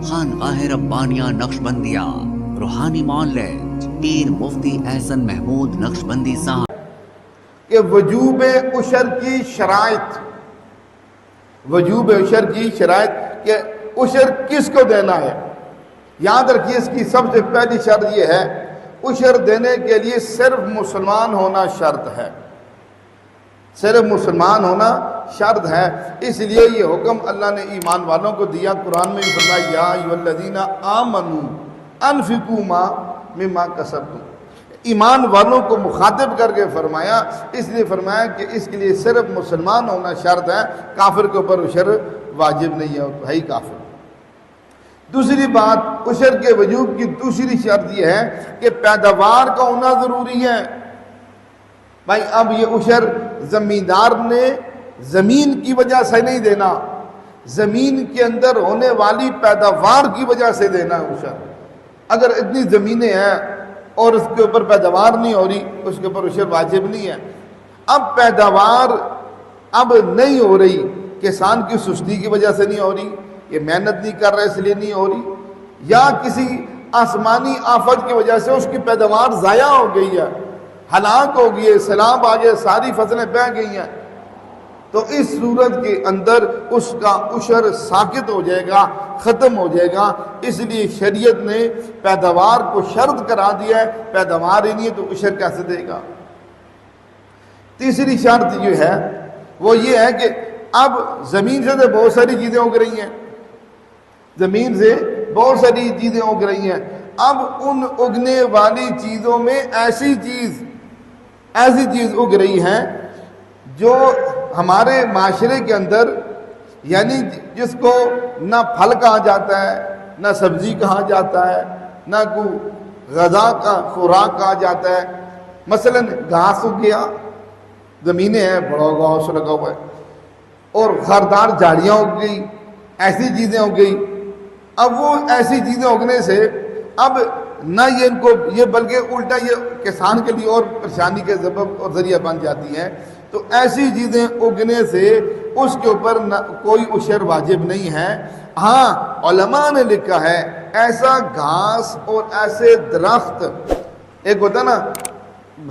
خانقاہ ربانیہ نقشبندیہ روحانی معلج پیر مفتی احسن محمود نقشبندی صاحب کہ وجوب عشر کی شرائط، وجوب عشر کی شرائط کہ عشر کس کو دینا ہے۔ یاد رکھیے اس کی سب سے پہلی شرط یہ ہے، عشر دینے کے لیے صرف مسلمان ہونا شرط ہے، صرف مسلمان ہونا شرط ہے۔ اس لیے یہ حکم اللہ نے ایمان والوں کو دیا، قرآن میں بھی فرمایا یا ایھا الذین آمنوا انفقوا مما کسبتم، ایمان والوں کو مخاطب کر کے فرمایا، اس لیے فرمایا کہ اس کے لیے صرف مسلمان ہونا شرط ہے، کافر کے اوپر عشر واجب نہیں ہے، ہے ہی کافر۔ دوسری بات، عشر کے وجوب کی دوسری شرط یہ ہے کہ پیداوار کا ہونا ضروری ہے۔ بھائی اب یہ عشر زمیندار نے زمین کی وجہ سے نہیں دینا، زمین کے اندر ہونے والی پیداوار کی وجہ سے دینا ہے عشر۔ اگر اتنی زمینیں ہیں اور اس کے اوپر پیداوار نہیں ہو رہی، اس کے اوپر عشر واجب نہیں ہے۔ اب پیداوار اب نہیں ہو رہی، کسان کی سستی کی وجہ سے نہیں ہو رہی، یہ محنت نہیں کر رہے اس لیے نہیں ہو رہی، یا کسی آسمانی آفت کی وجہ سے اس کی پیداوار ضائع ہو گئی ہے، ہلاک ہو گئی ہے، سیلاب آ گئے، ساری فصلیں بہہ گئی ہیں، تو اس صورت کے اندر اس کا عشر ساقط ہو جائے گا، ختم ہو جائے گا۔ اس لیے شریعت نے پیداوار کو شرط کرا دیا ہے، پیداوار ہی نہیں ہے تو عشر کیسے دے گا۔ تیسری شرط جو ہے وہ یہ ہے کہ اب زمین سے تو بہت ساری چیزیں اگ رہی ہیں، زمین سے بہت ساری چیزیں اگ رہی ہیں، اب ان اگنے والی چیزوں میں ایسی چیز اگ رہی ہیں جو ہمارے معاشرے کے اندر یعنی جس کو نہ پھل کہا جاتا ہے، نہ سبزی کہا جاتا ہے، نہ کوئی غذا کا خوراک کہا جاتا ہے۔ مثلا گھاس اگ گیا، زمینیں ہیں، بڑا گھاس لگا ہوا ہے، اور خاردار جھاڑیاں اگ گئی، ایسی چیزیں اگ گئی۔ اب وہ ایسی چیزیں اگنے سے اب نہ یہ ان کو یہ بلکہ الٹا یہ کسان کے لیے اور پریشانی کے سبب اور ذریعہ بن جاتی ہیں۔ تو ایسی چیزیں اگنے سے اس کے اوپر کوئی عشر واجب نہیں ہے۔ ہاں علماء نے لکھا ہے ایسا گھاس اور ایسے درخت، ایک ہوتا نا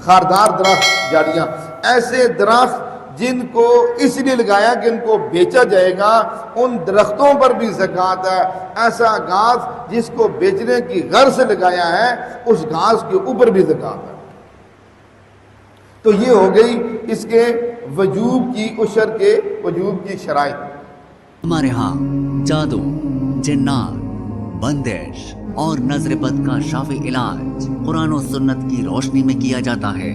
خاردار درخت جھاڑیاں، ایسے درخت جن کو اس لیے لگایا کہ ان کو بیچا جائے گا، ان درختوں پر بھی زکوٰۃ ہے۔ ایسا گھاس جس کو بیچنے کی غرض سے لگایا ہے، اس گھاس کے اوپر بھی زکوٰۃ ہے۔ تو یہ ہو گئی اس کے وجوب کی، عشر کے وجوب کی شرائط۔ ہمارے ہاں جادو، جنات، بندش اور نظر بد کا شافی علاج قرآن و سنت کی روشنی میں کیا جاتا ہے۔